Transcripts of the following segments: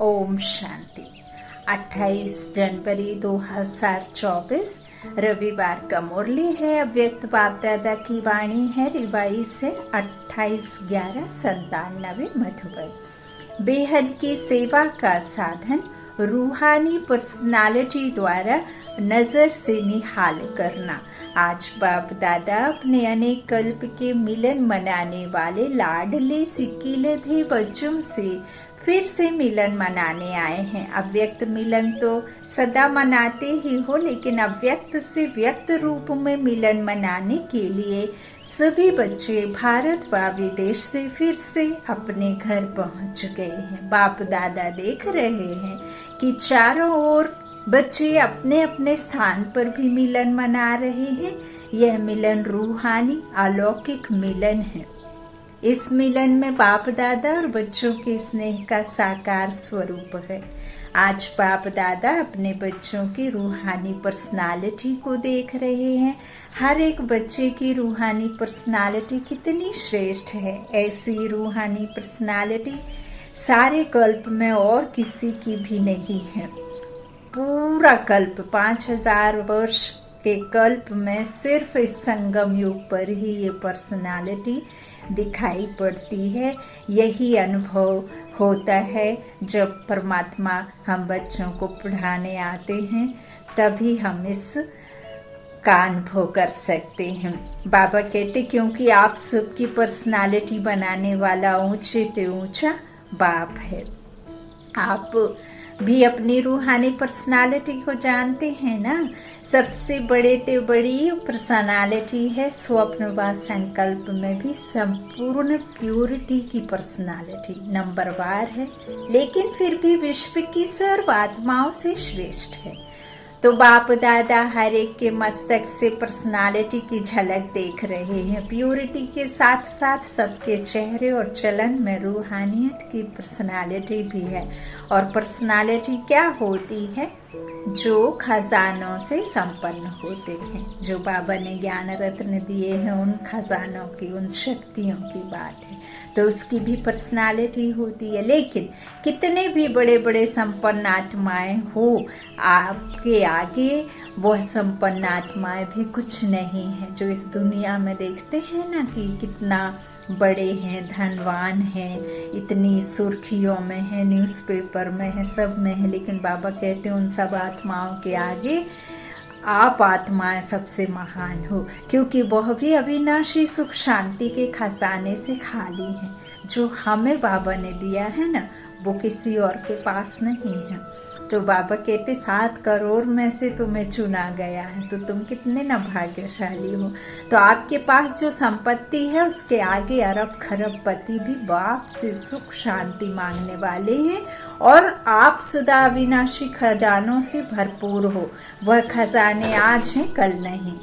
ओम शांति। 28 जनवरी 2024 रविवार का मुरली है। अव्यक्त बाप दादा की वाणी है। रिवाइज है 28/11/97 मधुबन। बेहद की सेवा का साधन रूहानी पर्सनालिटी द्वारा नजर से निहाल करना। आज बाप दादा अपने अनेक कल्प के मिलन मनाने वाले लाडले सिक्कीलधे बच्चों से फिर से मिलन मनाने आए हैं। अव्यक्त मिलन तो सदा मनाते ही हो, लेकिन अव्यक्त से व्यक्त रूप में मिलन मनाने के लिए सभी बच्चे भारत व विदेश से फिर से अपने घर पहुंच गए हैं। बाप दादा देख रहे हैं कि चारों ओर बच्चे अपने अपने स्थान पर भी मिलन मना रहे हैं। यह मिलन रूहानी अलौकिक मिलन है। इस मिलन में बाप दादा और बच्चों के स्नेह का साकार स्वरूप है। आज बाप दादा अपने बच्चों की रूहानी पर्सनालिटी को देख रहे हैं। हर एक बच्चे की रूहानी पर्सनालिटी कितनी श्रेष्ठ है। ऐसी रूहानी पर्सनालिटी सारे कल्प में और किसी की भी नहीं है। पूरा कल्प 5000 वर्ष के कल्प में सिर्फ इस संगम युग पर ही ये पर्सनालिटी दिखाई पड़ती है। यही अनुभव होता है जब परमात्मा हम बच्चों को पढ़ाने आते हैं, तभी हम इस का अनुभव कर सकते हैं। बाबा कहते क्योंकि आप सबकी पर्सनालिटी बनाने वाला ऊंचे से ऊंचा बाप है। आप भी अपनी रूहानी पर्सनालिटी को जानते हैं ना। सबसे बड़े ते बड़ी पर्सनालिटी है स्वप्न व संकल्प में भी संपूर्ण प्योरिटी की पर्सनालिटी नंबरवार है, लेकिन फिर भी विश्व की सर्व आत्माओं से श्रेष्ठ है। तो बाप दादा हर एक के मस्तक से पर्सनालिटी की झलक देख रहे हैं। प्योरिटी के साथ साथ सबके चेहरे और चलन में रूहानियत की पर्सनालिटी भी है। और पर्सनालिटी क्या होती है? जो खजानों से संपन्न होते हैं। जो बाबा ने ज्ञान रत्न दिए हैं, उन खजानों की, उन शक्तियों की बात है। तो उसकी भी पर्सनालिटी होती है। लेकिन कितने भी बड़े बड़े संपन्न आत्माएं हो, आपके आगे वह संपन्न आत्माएं भी कुछ नहीं है। जो इस दुनिया में देखते हैं ना कि कितना बड़े हैं, धनवान हैं, इतनी सुर्खियों में है, न्यूज़पेपर में है, सब में है, लेकिन बाबा कहते हैं उन सब आत्माओं के आगे आप आत्माएं सबसे महान हो, क्योंकि वह भी अविनाशी सुख शांति के खजाने से खाली हैं। जो हमें बाबा ने दिया है ना, वो किसी और के पास नहीं है। तो बाबा कहते 7 करोड़ में से तुम्हें चुना गया है, तो तुम कितने न भाग्यशाली हो। तो आपके पास जो संपत्ति है, उसके आगे अरब खरबपति भी बाप से सुख शांति मांगने वाले हैं। और आप सदा अविनाशी खजानों से भरपूर हो। वह खजाने आज हैं, कल नहीं।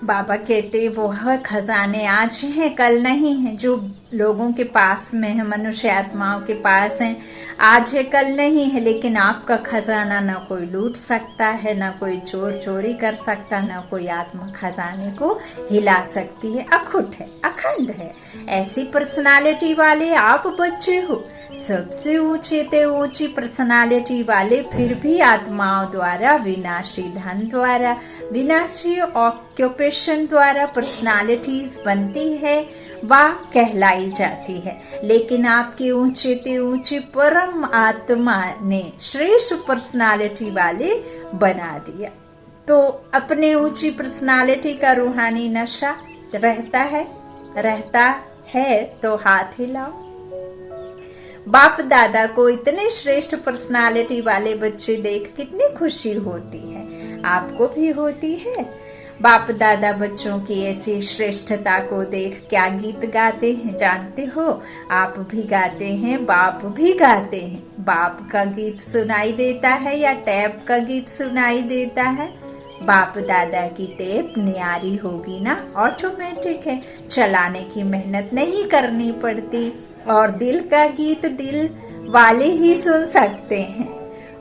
बाबा कहते वह खजाने आज हैं, कल नहीं हैं। जो लोगों के पास में है, मनुष्य आत्माओं के पास हैं, आज है कल नहीं है। लेकिन आपका खजाना ना कोई लूट सकता है, ना कोई चोर चोरी कर सकता, ना कोई आत्मा खजाने को हिला सकती है। अखुट है, अखंड है। ऐसी पर्सनालिटी वाले आप बच्चे हो। सबसे ऊंचे ते ऊंची पर्सनालिटी वाले फिर भी आत्माओं द्वारा, विनाशी धन द्वारा, विनाशी ऑक्यूपेशन द्वारा पर्सनालिटीज बनती है व कहलाई जाती है। लेकिन आपके ऊंचे ते ऊंचे परम आत्मा ने श्रेष्ठ पर्सनालिटी वाले बना दिया। तो अपने ऊंची पर्सनालिटी का रूहानी नशा रहता है तो हाथ हिलाओ। बाप दादा को इतने श्रेष्ठ पर्सनालिटी वाले बच्चे देख कितनी खुशी होती है। आपको भी होती है। बाप दादा बच्चों की ऐसी श्रेष्ठता को देख क्या गीत गाते हैं जानते हो? आप भी गाते हैं, बाप भी गाते हैं। बाप का गीत सुनाई देता है या टैप का गीत सुनाई देता है? बाप दादा की टेप न्यारी होगी ना, ऑटोमेटिक है, चलाने की मेहनत नहीं करनी पड़ती। और दिल का गीत दिल वाले ही सुन सकते हैं।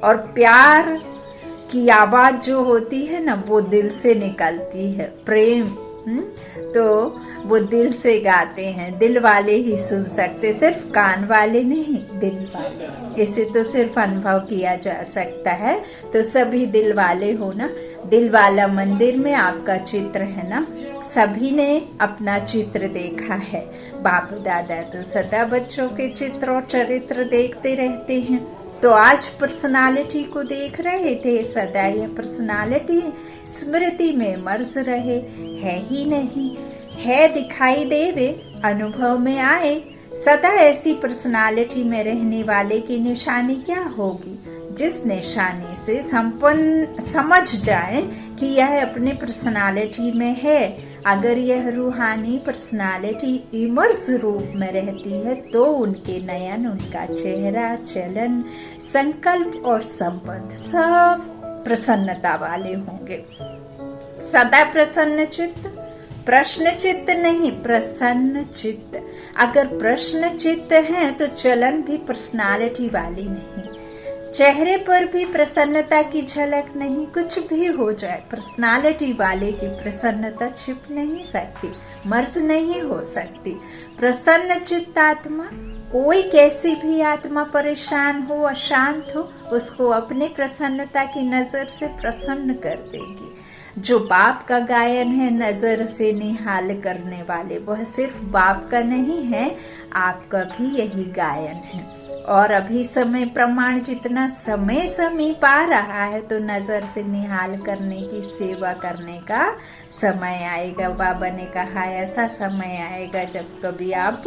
और प्यार की आवाज जो होती है ना, वो दिल से निकलती है। प्रेम तो वो दिल से गाते हैं, दिल वाले ही सुन सकते, सिर्फ कान वाले नहीं, दिल वाले। इसे तो सिर्फ अनुभव किया जा सकता है। तो सभी दिल वाले हो ना। दिल वाला मंदिर में आपका चित्र है ना, सभी ने अपना चित्र देखा है। बाप दादा तो सदा बच्चों के चित्र और चरित्र देखते रहते हैं। तो आज पर्सनालिटी को देख रहे थे, सदा यह पर्सनालिटी स्मृति में मर्ज रहे, है ही नहीं, है दिखाई देवे, अनुभव में आए। सदा ऐसी पर्सनालिटी में रहने वाले की निशानी क्या होगी? जिस निशानी से संपन्न समझ जाए कि यह अपने पर्सनालिटी में है। अगर यह रूहानी पर्सनालिटी इमर्स रूप में रहती है तो उनके नयन, उनका चेहरा, चलन, संकल्प और संबंध सब प्रसन्नता वाले होंगे। सदा प्रसन्न चित्त, प्रश्न चित्त नहीं, प्रसन्न चित्त। अगर प्रश्न चित्त है तो चलन भी पर्सनालिटी वाली नहीं, चेहरे पर भी प्रसन्नता की झलक नहीं। कुछ भी हो जाए, पर्सनालिटी वाले की प्रसन्नता छिप नहीं सकती, मर्ज नहीं हो सकती। प्रसन्न चित्त आत्मा, कोई कैसी भी आत्मा परेशान हो, अशांत हो, उसको अपने प्रसन्नता की नजर से प्रसन्न कर देगी। जो बाप का गायन है नजर से निहाल करने वाले, वह सिर्फ बाप का नहीं है, आपका भी यही गायन है। और अभी समय प्रमाण जितना समय समीप आ रहा है तो नजर से निहाल करने की सेवा करने का समय आएगा। बाबा ने कहा ऐसा समय आएगा जब कभी आप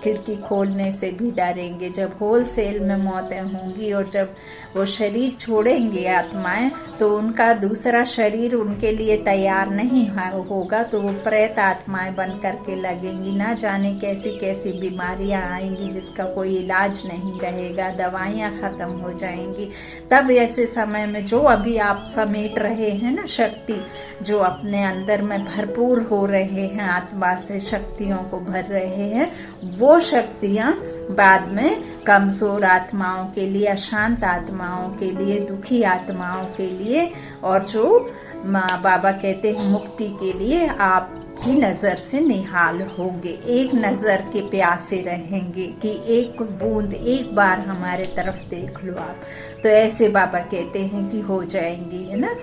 खिड़की खोलने से भी डरेंगे, जब होलसेल में मौतें होंगी और जब वो शरीर छोड़ेंगे आत्माएं तो उनका दूसरा शरीर उनके लिए तैयार नहीं होगा, तो वो प्रेत आत्माएं बन करके लगेंगी। ना जाने कैसी कैसी बीमारियां आएंगी जिसका कोई इलाज नहीं रहेगा, दवाइयाँ खत्म हो जाएंगी। तब ऐसे समय में जो अभी आप समेट रहे हैं ना शक्ति, जो अपने अंदर में भरपूर हो रहे हैं, आत्मा से शक्तियों को भर रहे हैं, वो शक्तियाँ बाद में कमजोर आत्माओं के लिए, अशांत आत्माओं के लिए, दुखी आत्माओं के लिए और जो बाबा कहते हैं मुक्ति के लिए आप की नजर से निहाल होंगे। एक नजर के प्यासे रहेंगे कि एक बूंद एक बार हमारे तरफ देख लो आप। तो ऐसे बाबा कहते हैं कि हो जाएंगी, है ना।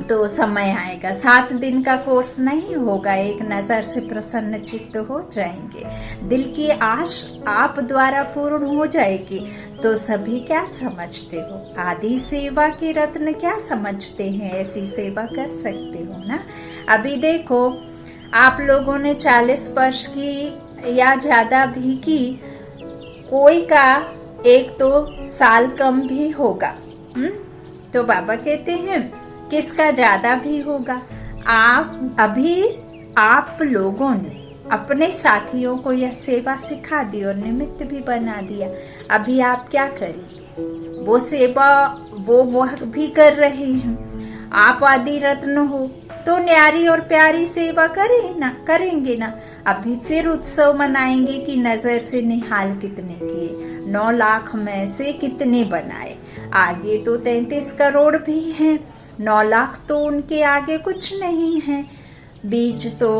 तो समय आएगा, 7 दिन का कोर्स नहीं होगा, एक नजर से प्रसन्न चित्त हो जाएंगे। दिल की आश आप द्वारा पूर्ण हो जाएगी। तो सभी क्या समझते हो? आदि सेवा के रत्न क्या समझते हैं? ऐसी सेवा कर सकते हो ना। अभी देखो आप लोगों ने 40 वर्ष की या ज्यादा भी की, कोई का एक तो साल कम भी होगा। तो बाबा कहते हैं किसका ज्यादा भी होगा। आप लोगों ने अपने साथियों को यह सेवा सिखा दी और निमित्त भी बना दिया। अभी आप क्या करेंगे? वो सेवा वो भी कर रहे हैं। आप आदि रत्न हो तो न्यारी और प्यारी सेवा करेंगे ना। अभी फिर उत्सव मनाएंगे कि नजर से निहाल कितने किए, 9 लाख में से कितने बनाए। आगे तो 33 करोड़ भी हैं, 9 लाख तो उनके आगे कुछ नहीं है। बीज तो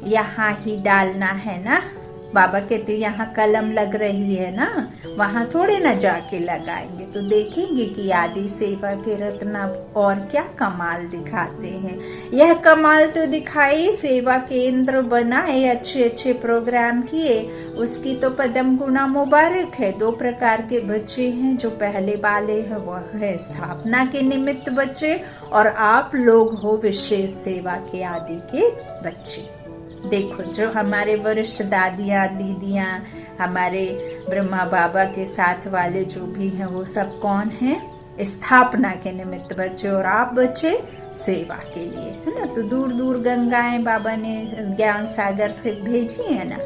यहाँ ही डालना है ना। बाबा कहते यहाँ कलम लग रही है ना, वहाँ थोड़े ना जाके लगाएंगे। तो देखेंगे कि आदि सेवा के रत्न और क्या कमाल दिखाते हैं। यह कमाल तो दिखाई, सेवा केंद्र बनाए, अच्छे अच्छे प्रोग्राम किए, उसकी तो पदम गुना मुबारक है। 2 प्रकार के बच्चे हैं, जो पहले वाले हैं वह है स्थापना के निमित्त बच्चे, और आप लोग हो विशेष सेवा के आदि के बच्चे। देखो जो हमारे वरिष्ठ दादियाँ दीदियाँ, हमारे ब्रह्मा बाबा के साथ वाले जो भी हैं वो सब कौन हैं? स्थापना के निमित्त बच्चे, और आप बच्चे सेवा के लिए, है ना। तो दूर दूर गंगाएं बाबा ने ज्ञान सागर से भेजी है ना।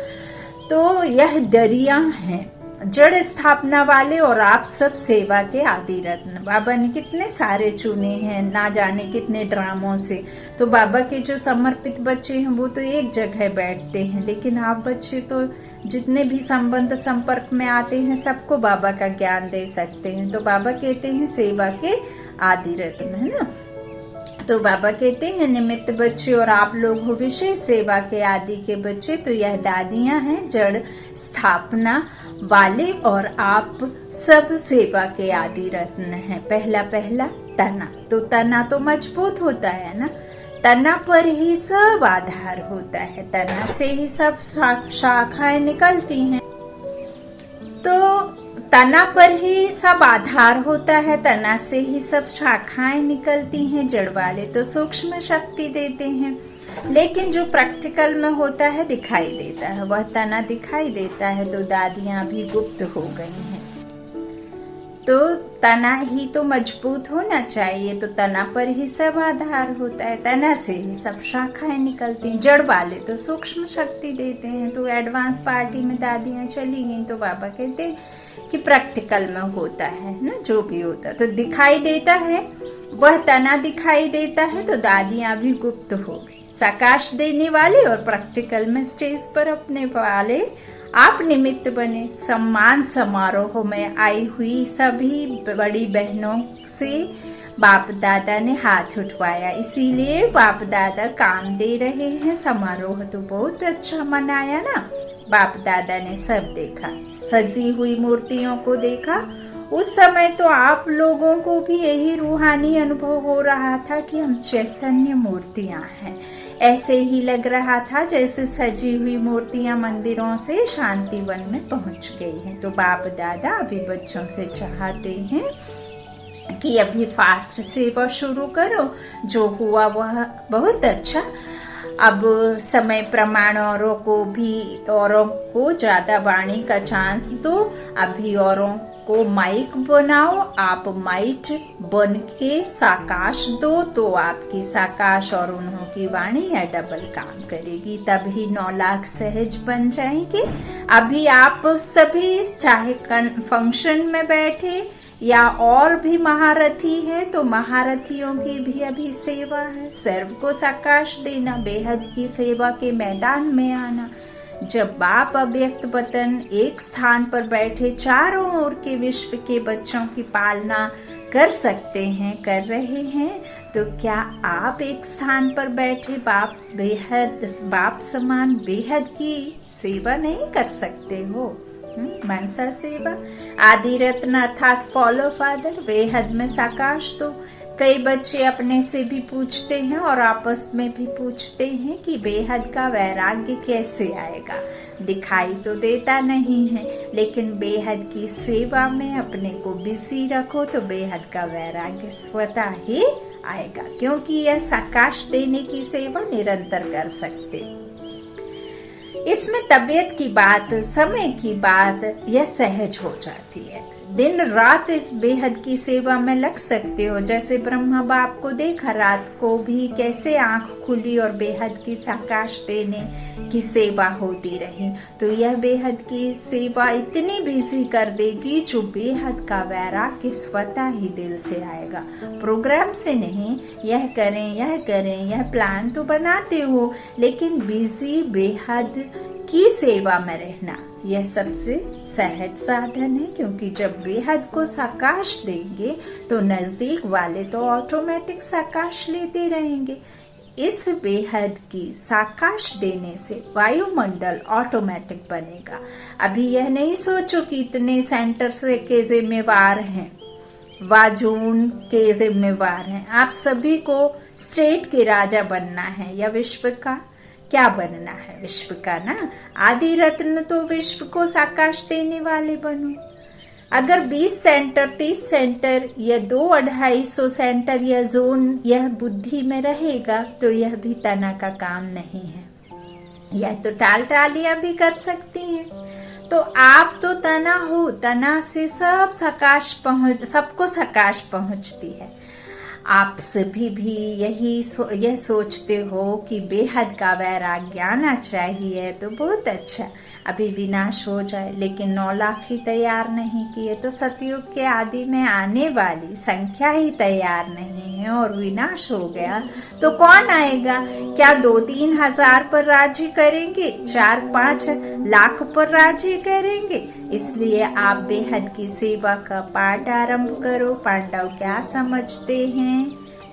तो यह दरिया हैं जड़ स्थापना वाले, और आप सब सेवा के आदि रत्न। बाबा ने कितने सारे चुने हैं, ना जाने कितने ड्रामों से। तो बाबा के जो समर्पित बच्चे हैं वो तो एक जगह बैठते हैं, लेकिन आप बच्चे तो जितने भी संबंध संपर्क में आते हैं सबको बाबा का ज्ञान दे सकते हैं। तो बाबा कहते हैं सेवा के आदि रत्न, है ना। तो बाबा कहते हैं निमित्त बच्चे और आप लोग हो विशेष सेवा के आदि के बच्चे। तो यह दादियां हैं जड़ स्थापना वाले और आप सब सेवा के आदि रत्न हैं। पहला तना, तो तना तो मजबूत होता है ना, तना पर ही सब आधार होता है, तना से ही सब शाखाएं निकलती हैं। तो तना पर ही सब आधार होता है, तना से ही सब शाखाएं निकलती हैं। जड़ वाले तो सूक्ष्म शक्ति देते हैं, लेकिन जो प्रैक्टिकल में होता है दिखाई देता है, वह तना दिखाई देता है। तो दादियां भी गुप्त हो गई हैं। तो तना ही तो मजबूत होना चाहिए, तो तना पर ही सब आधार होता है, तना से ही सब शाखाएं निकलती हैं। जड़ वाले तो सूक्ष्म शक्ति देते हैं। तो एडवांस पार्टी में दादियां चली गई, तो बाबा कहते हैं कि प्रैक्टिकल में होता है ना, जो भी होता है तो दिखाई देता है, वह तना दिखाई देता है। तो दादियां भी गुप्त हो गई, साकाश देने वाले और प्रैक्टिकल में स्टेज पर अपने वाले आप निमित्त बने। सम्मान समारोह में आई हुई सभी बड़ी बहनों से बाप दादा ने हाथ उठवाया, इसीलिए बाप दादा काम दे रहे हैं। समारोह तो बहुत अच्छा मनाया ना, बाप दादा ने सब देखा, सजी हुई मूर्तियों को देखा। उस समय तो आप लोगों को भी यही रूहानी अनुभव हो रहा था कि हम चैतन्य मूर्तियां हैं। ऐसे ही लग रहा था जैसे सजी हुई मूर्तियां मंदिरों से शांतिवन में पहुंच गई हैं। तो बाप दादा अभी बच्चों से चाहते हैं कि अभी फास्ट सेवा शुरू करो, जो हुआ वह बहुत अच्छा। अब समय प्रमाण औरों को ज़्यादा वाणी का चांस दो। अभी औरों को माइक बनाओ, आप माइक बन के साकाश दो, तो आपकी साकाश और उन्हों की वाणी या डबल काम करेगी, तभी 9 लाख सहज बन जाएंगे। अभी आप सभी चाहे फंक्शन में बैठे या और भी महारथी है, तो महारथियों की भी अभी सेवा है। सर्व को साकाश देना, बेहद की सेवा के मैदान में आना। जब बाप अव्यक्त वतन एक स्थान पर बैठे चारों ओर के विश्व के बच्चों की पालना कर सकते हैं, कर रहे हैं, तो क्या आप एक स्थान पर बैठे बाप समान बेहद की सेवा नहीं कर सकते हो? मनसा सेवा आदि रत्न अर्थात फॉलो फादर, बेहद में साकाश। तो कई बच्चे अपने से भी पूछते हैं और आपस में भी पूछते हैं कि बेहद का वैराग्य कैसे आएगा। दिखाई तो देता नहीं है, लेकिन बेहद की सेवा में अपने को बिजी रखो तो बेहद का वैराग्य स्वतः ही आएगा, क्योंकि यह साकाश देने की सेवा निरंतर कर सकते। इसमें तबीयत की बात, समय की बात, यह सहज हो जाती है। दिन रात इस बेहद की सेवा में लग सकते हो। जैसे ब्रह्मा बाप को देखा रात को भी कैसे आंख खुली और बेहद की साकाश देने की सेवा होती रही, तो यह बेहद की सेवा इतनी बिजी कर देगी जो बेहद का वैराग्य स्वतः ही दिल से आएगा, प्रोग्राम से नहीं। यह करें यह प्लान तो बनाते हो, लेकिन बिजी बेहद की सेवा में रहना यह सबसे सहज साधन है। क्योंकि जब बेहद को साकाश देंगे तो नजदीक वाले तो ऑटोमेटिक साकाश लेते रहेंगे। इस बेहद की साकाश देने से वायुमंडल ऑटोमेटिक बनेगा। अभी यह नहीं सोचो कि इतने सेंटर से के जिम्मेवार हैं, वाजून के जिम्मेवार हैं। आप सभी को स्टेट के राजा बनना है या विश्व का क्या बनना है? विश्व का ना। आदि रत्न तो विश्व को साकाश देने वाले बनो। अगर 20 सेंटर 30 सेंटर या 200-250 सेंटर या जोन यह बुद्धि में रहेगा तो यह भी तना का काम नहीं है। यह तो टालियां भी कर सकती हैं। तो आप तो तना हो, तना से सबको साकाश पहुंचती है। आप सभी भी यह सोचते हो कि बेहद का वैराग्य आना चाहिए, तो बहुत अच्छा, अभी विनाश हो जाए। लेकिन 9 लाख ही तैयार नहीं किए तो सतयुग के आदि में आने वाली संख्या ही तैयार नहीं है और विनाश हो गया तो कौन आएगा? क्या 2-3 हजार पर राज्य करेंगे? 4-5 लाख पर राज्य करेंगे? इसलिए आप बेहद की सेवा का पाठ आरंभ करो। पांडव क्या समझते हैं?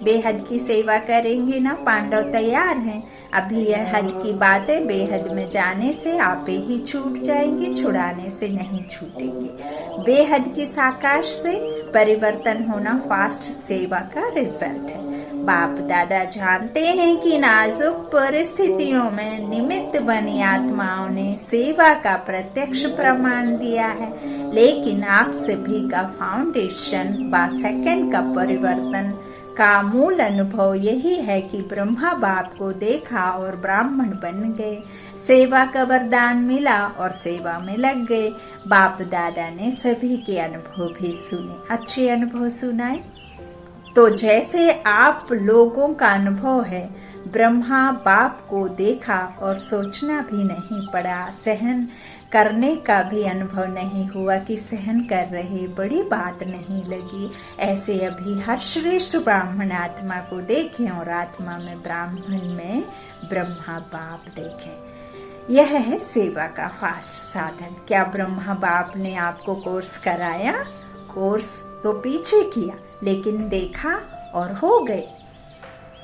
बेहद की सेवा करेंगे ना। पांडव तैयार हैं। अभी यह हद की बातें बेहद में जाने से आपे ही छूट जाएंगी, छुड़ाने से नहीं छूटेंगी। बेहद की आकाश से परिवर्तन होना फास्ट सेवा का रिजल्ट है। बाप दादा जानते हैं कि नाजुक परिस्थितियों में निमित्त बनी आत्माओं ने सेवा का प्रत्यक्ष प्रमाण दिया है, लेकिन आप सभी का फाउंडेशन व सेकंड का परिवर्तन का मूल अनुभव यही है कि ब्रह्मा बाप को देखा और ब्राह्मण बन गए, सेवा का वरदान मिला और सेवा में लग गए। बाप दादा ने सभी के अनुभव भी सुने, अच्छे अनुभव सुनाए। तो जैसे आप लोगों का अनुभव है, ब्रह्मा बाप को देखा और सोचना भी नहीं पड़ा, सहन करने का भी अनुभव नहीं हुआ कि सहन कर रहे, बड़ी बात नहीं लगी। ऐसे अभी हर श्रेष्ठ ब्राह्मण आत्मा को देखें और आत्मा में ब्राह्मण में ब्रह्मा बाप देखें। यह है सेवा का फास्ट साधन। क्या ब्रह्मा बाप ने आपको कोर्स कराया? कोर्स तो पीछे किया, लेकिन देखा और हो गए।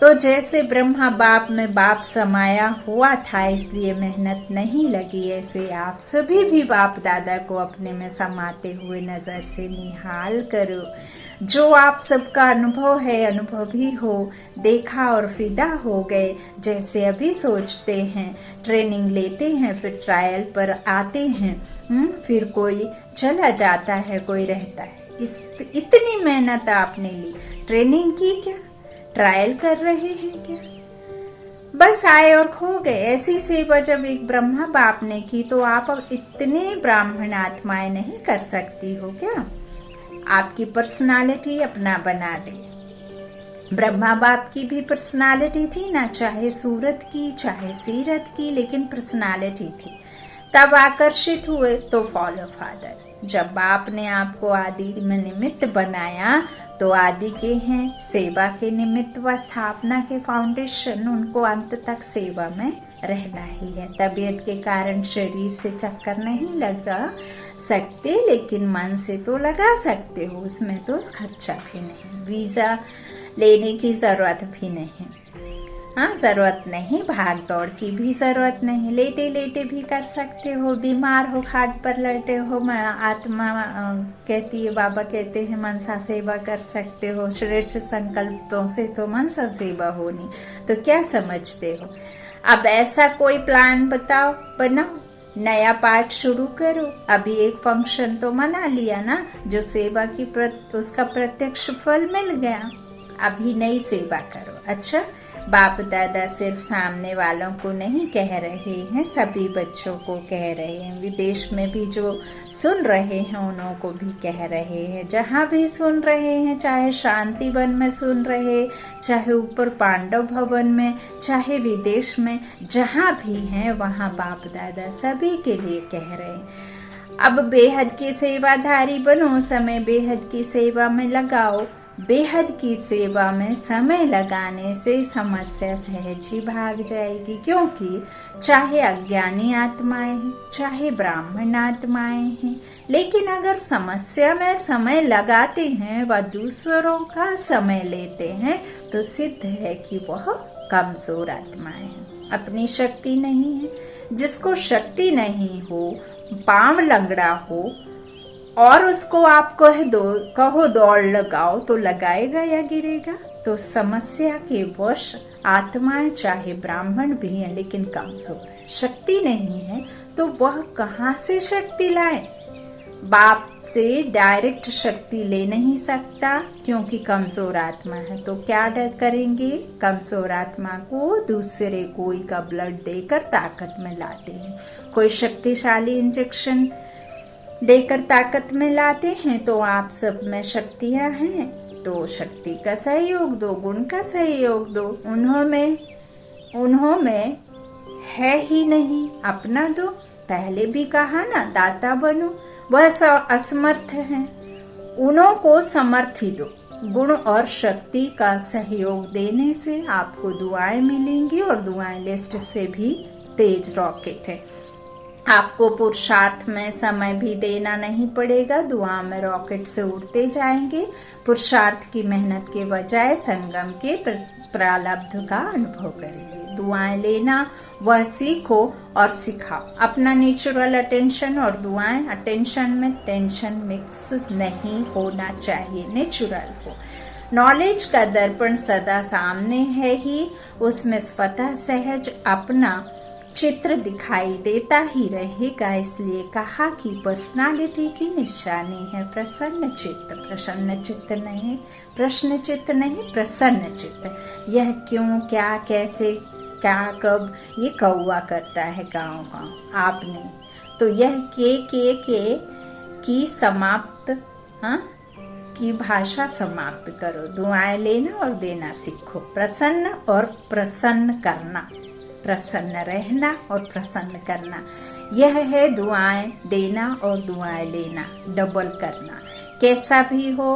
तो जैसे ब्रह्मा बाप में बाप समाया हुआ था, इसलिए मेहनत नहीं लगी, ऐसे आप सभी भी बाप दादा को अपने में समाते हुए नज़र से निहाल करो। जो आप सबका अनुभव है, अनुभवी हो, देखा और फिदा हो गए। जैसे अभी सोचते हैं, ट्रेनिंग लेते हैं, फिर ट्रायल पर आते हैं, फिर कोई चला जाता है, कोई रहता है। इतनी मेहनत आपने ली, ट्रेनिंग की क्या, ट्रायल कर रहे हैं क्या? बस आए और खो गए। ऐसी सेवा जब एक ब्रह्मा बाप ने की, तो आप अब इतने ब्राह्मण आत्माएं नहीं कर सकती हो क्या? आपकी पर्सनालिटी अपना बना दे। ब्रह्मा बाप की भी पर्सनालिटी थी ना, चाहे सूरत की चाहे सीरत की, लेकिन पर्सनालिटी थी। तब आकर्षित हुए तो फॉलो फादर। जब बाप ने आपको आदि में निमित्त बनाया, तो आदि के हैं, सेवा के निमित्त व स्थापना के फाउंडेशन, उनको अंत तक सेवा में रहना ही है। तबीयत के कारण शरीर से चक्कर नहीं लगा सकते, लेकिन मन से तो लगा सकते हो, उसमें तो खर्चा भी नहीं, वीज़ा लेने की ज़रूरत भी नहीं। हाँ, ज़रूरत नहीं, भाग दौड़ की भी ज़रूरत नहीं, लेटे लेटे भी कर सकते हो। बीमार हो, खाट पर लेटे हो, आत्मा कहती है, बाबा कहते हैं मनसा सेवा कर सकते हो। श्रेष्ठ संकल्पों से तो मनसा सेवा होनी, तो क्या समझते हो? अब ऐसा कोई प्लान बताओ, बनाओ, नया पाठ शुरू करो। अभी एक फंक्शन तो मना लिया ना, जो सेवा की उसका प्रत्यक्ष फल मिल गया। अभी नई सेवा करो। अच्छा, बाप दादा सिर्फ सामने वालों को नहीं कह रहे हैं, सभी बच्चों को कह रहे हैं। विदेश में भी जो सुन रहे हैं, उन्हों को भी कह रहे हैं। जहाँ भी सुन रहे हैं, चाहे शांति वन में सुन रहे, चाहे ऊपर पांडव भवन में, चाहे विदेश में, जहाँ भी हैं, वहाँ बाप दादा सभी के लिए कह रहे हैं। अब बेहद की सेवाधारी बनो, समय बेहद की सेवा में लगाओ। बेहद की सेवा में समय लगाने से समस्या सहज ही भाग जाएगी, क्योंकि चाहे अज्ञानी आत्माएं हैं, चाहे ब्राह्मण आत्माएं हैं, लेकिन अगर समस्या में समय लगाते हैं व दूसरों का समय लेते हैं, तो सिद्ध है कि वह कमजोर आत्माएं हैं, अपनी शक्ति नहीं है। जिसको शक्ति नहीं हो, पांव लंगड़ा हो, और उसको आप कहो दौड़ लगाओ, तो लगाएगा या गिरेगा? तो समस्या के वश आत्माएं चाहे ब्राह्मण भी हैं, लेकिन कमजोर है, शक्ति नहीं है, तो वह कहाँ से शक्ति लाए? बाप से डायरेक्ट शक्ति ले नहीं सकता, क्योंकि कमजोर आत्मा है। तो क्या करेंगे? कमजोर आत्मा को दूसरे कोई का ब्लड देकर ताकत में लाते हैं। कोई शक्तिशाली इंजेक्शन देकर ताकत में लाते हैं। तो आप सब में शक्तियां हैं, तो शक्ति का सहयोग दो, गुण का सहयोग दो। उन्हों में है ही नहीं, अपना दो। पहले भी कहा ना, दाता बनो। वह असमर्थ हैं, उन्हों को समर्थी दो। गुण और शक्ति का सहयोग देने से आपको दुआएं मिलेंगी, और दुआएं लिस्ट से भी तेज रॉकेट है। आपको पुरुषार्थ में समय भी देना नहीं पड़ेगा, दुआ में रॉकेट से उड़ते जाएंगे। पुरुषार्थ की मेहनत के बजाय संगम के प्रारब्ध का अनुभव करेंगे। दुआएं लेना वह सीखो और सिखाओ। अपना नेचुरल अटेंशन और दुआएं, अटेंशन में टेंशन मिक्स नहीं होना चाहिए, नेचुरल हो। नॉलेज का दर्पण सदा सामने है ही, उसमें स्वतः सहज अपना चित्र दिखाई देता ही रहेगा। इसलिए कहा कि पर्सनालिटी की निशानी है प्रसन्न चित्त। प्रसन्न चित्त नहीं, प्रश्न चित्त नहीं, प्रसन्न चित्त। यह क्यों, क्या, कैसे, क्या, कब, ये कौवा करता है गाँव गाँव, आपने तो यह के की समाप्त, हाँ, की भाषा समाप्त करो। दुआएं लेना और देना सीखो। प्रसन्न और प्रसन्न करना, प्रसन्न रहना और प्रसन्न करना, यह है दुआएं देना और दुआएं लेना, डबल करना। कैसा भी हो,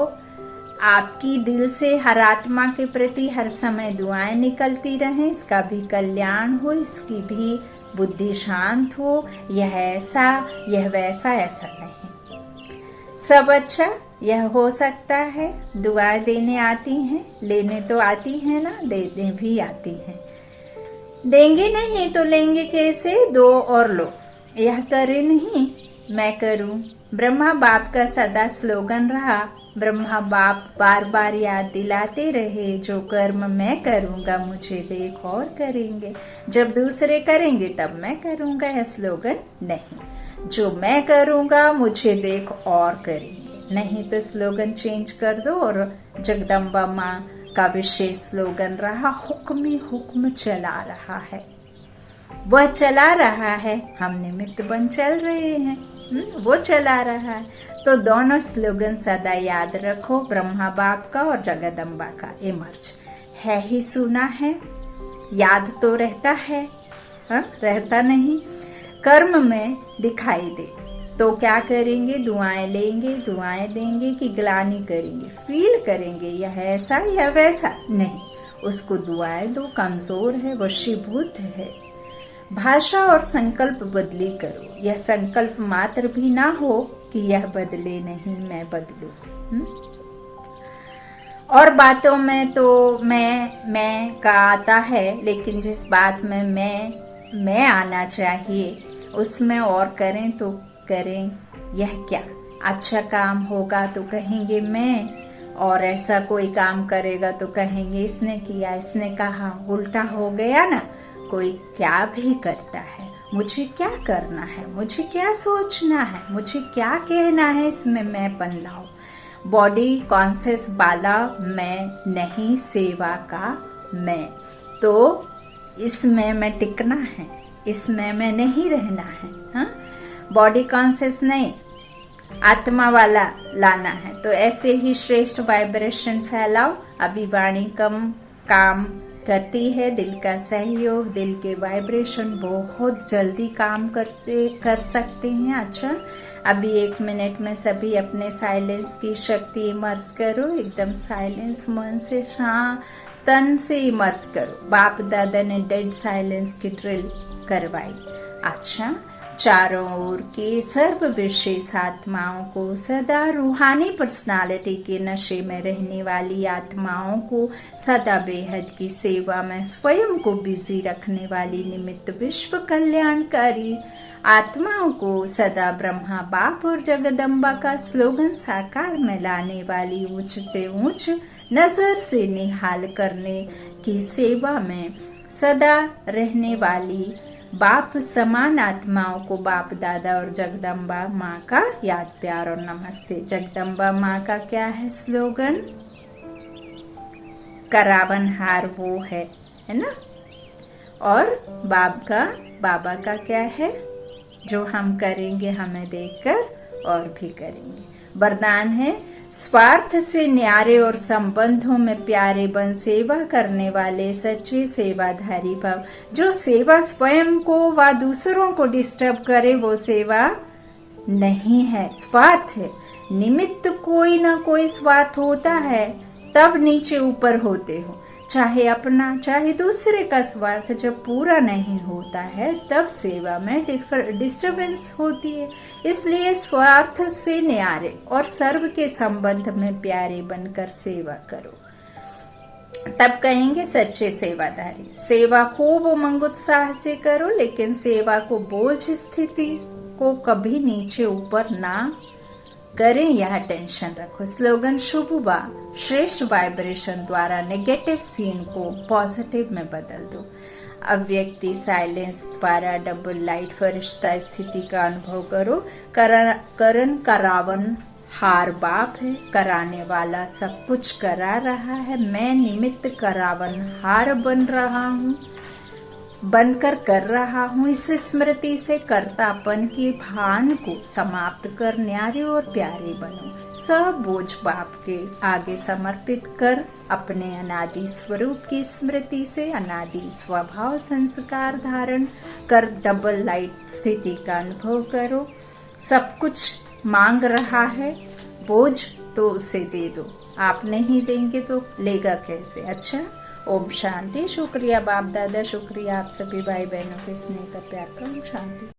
आपकी दिल से हर आत्मा के प्रति हर समय दुआएं निकलती रहें। इसका भी कल्याण हो, इसकी भी बुद्धि शांत हो। यह ऐसा, यह वैसा, ऐसा नहीं, सब अच्छा यह हो सकता है। दुआएं देने आती हैं, लेने तो आती हैं ना, देने भी आती हैं। देंगे नहीं तो लेंगे कैसे, दो और लो, यह करे नहीं मैं करूं। ब्रह्मा बाप का सदा स्लोगन रहा। ब्रह्मा बाप बार बार याद दिलाते रहे, जो कर्म मैं करूंगा मुझे देख और करेंगे। जब दूसरे करेंगे तब मैं करूंगा, यह स्लोगन नहीं। जो मैं करूंगा मुझे देख और करेंगे, नहीं तो स्लोगन चेंज कर दो। और जगदम्बा माँ का विशेष स्लोगन रहा, हुक्म ही हुक्म चला रहा है। वह चला रहा है, हम निमित्त बन चल रहे हैं, वो चला रहा है। तो दोनों स्लोगन सदा याद रखो, ब्रह्मा बाप का और जगदम्बा का। इमर्ज है ही सुना है, याद तो रहता है, रहता नहीं, कर्म में दिखाई दे। तो क्या करेंगे, दुआएं लेंगे, दुआएं देंगे कि ग्लानि करेंगे, फील करेंगे यह ऐसा या वैसा नहीं। उसको दुआएं दो, कमजोर है, वशीभूत है। भाषा और संकल्प बदली करो। यह संकल्प मात्र भी ना हो कि यह बदले नहीं, मैं बदलूं। और बातों में तो मैं का आता है, लेकिन जिस बात में मैं आना चाहिए उसमें और करें तो करें। यह क्या, अच्छा काम होगा तो कहेंगे मैं, और ऐसा कोई काम करेगा तो कहेंगे इसने किया, इसने कहा। उल्टा हो गया ना। कोई क्या भी करता है, मुझे क्या करना है, मुझे क्या सोचना है, मुझे क्या कहना है, इसमें मैं पन लाओ। बॉडी कॉन्शियस वाला मैं नहीं, सेवा का मैं। तो इसमें मैं टिकना है, इसमें मैं नहीं रहना है। हाँ, बॉडी कॉन्शियस नहीं, आत्मा वाला लाना है। तो ऐसे ही श्रेष्ठ वाइब्रेशन फैलाओ। अभी वाणी कम काम करती है, दिल का सहयोग, दिल के वाइब्रेशन बहुत जल्दी काम कर सकते हैं। अच्छा, अभी 1 मिनट में सभी अपने साइलेंस की शक्ति इमर्स करो। एकदम साइलेंस, मन से, हाँ, तन से इमर्स करो। बाप दादा ने डेड साइलेंस की ड्रिल करवाई। अच्छा, चारों ओर के सर्व विशेष आत्माओं को, सदा रूहानी पर्सनालिटी के नशे में रहने वाली आत्माओं को, सदा बेहद की सेवा में स्वयं को बिजी रखने वाली निमित्त विश्व कल्याणकारी आत्माओं को, सदा ब्रह्मा बाप और जगदम्बा का स्लोगन साकार में लाने वाली ऊंचते ऊंच नजर से निहाल करने की सेवा में सदा रहने वाली बाप समान आत्माओं को बाप दादा और जगदम्बा माँ का याद, प्यार और नमस्ते। जगदम्बा माँ का क्या है स्लोगन, करावनहार वो है ना। और बाबा का क्या है, जो हम करेंगे हमें देखकर और भी करेंगे। वरदान है, स्वार्थ से न्यारे और संबंधों में प्यारे बन सेवा करने वाले सच्चे सेवाधारी भव। जो सेवा स्वयं को व दूसरों को डिस्टर्ब करे वो सेवा नहीं है, स्वार्थ है। निमित्त कोई ना कोई स्वार्थ होता है, तब नीचे ऊपर होते हो। चाहे अपना चाहे दूसरे का स्वार्थ जब पूरा नहीं होता है तब सेवा में डिस्टर्बेंस होती है। इसलिए स्वार्थ से न्यारे और सर्व के संबंध में प्यारे बनकर सेवा करो, तब कहेंगे सच्चे सेवादारी। सेवा खूब उमंग उत्साह से करो, लेकिन सेवा को बोझ स्थिति को कभी नीचे ऊपर ना करें, यह टेंशन रखो। स्लोगन शुभ व श्रेष्ठ वाइब्रेशन द्वारा नेगेटिव सीन को पॉजिटिव में बदल दो। अव्यक्ति साइलेंस द्वारा डबल लाइट फरिश्ता स्थिति का अनुभव करो। करण करावन हार बाप है, कराने वाला सब कुछ करा रहा है। मैं निमित्त करावन हार बनकर कर रहा हूँ। इस स्मृति से कर्तापन की भान को समाप्त कर न्यारे और प्यारे बनो। सब बोझ बाप के आगे समर्पित कर अपने अनादि स्वरूप की स्मृति से अनादि स्वभाव संस्कार धारण कर डबल लाइट स्थिति का अनुभव करो। सब कुछ मांग रहा है, बोझ तो उसे दे दो, आप नहीं देंगे तो लेगा कैसे। अच्छा, ओम शांति। शुक्रिया बाप दादा, शुक्रिया आप सभी भाई बहनों के स्नेह का प्यार का। ओम शांति।